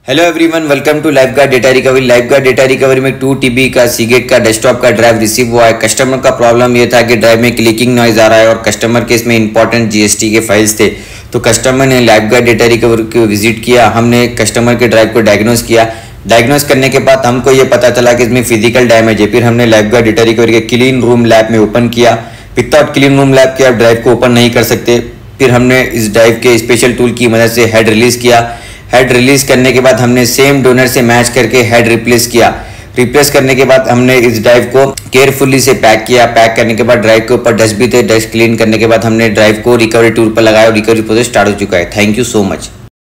Hello everyone, welcome to lifeguard data recovery. Lifeguard data recovery में 2 TB का Seagate का desktop का drive receive हुआ है। कस्टमर का प्रॉब्लम ये था कि ड्राइव में क्लिकिंग नॉइज आ रहा है और कस्टमर के इसमें इंपॉर्टेंट GST के फाइल्स थे। तो कस्टमर ने लाइफगार्ड डेटा रिकवरी को विजिट किया। हमने कस्टमर के ड्राइव को डायग्नोस किया। डायग्नोस करने के बाद हमको ये पता चला कि इसमें फिजिकल डैमेज है। फिर हमने लाइफगार्ड डेटा रिकवरी के क्लीन रूम लैब में ओपन किया। विदाउट क्लीन रूम लैब के आप ड्राइव को ओपन नहीं कर सकते। फिर हमने इस ड्राइव के स्पेशल टूल की मदद से हेड रिलीज किया। हेड रिलीज करने के बाद हमने सेम डोनर से मैच करके हेड रिप्लेस किया। रिप्लेस करने के बाद हमने इस ड्राइव को केयरफुली से पैक किया। पैक करने के बाद ड्राइव के ऊपर डस्ट भी थे। डस्ट क्लीन करने के बाद हमने ड्राइव को रिकवरी टूल पर लगाया और रिकवरी प्रोसेस स्टार्ट हो चुका है। Thank you so much.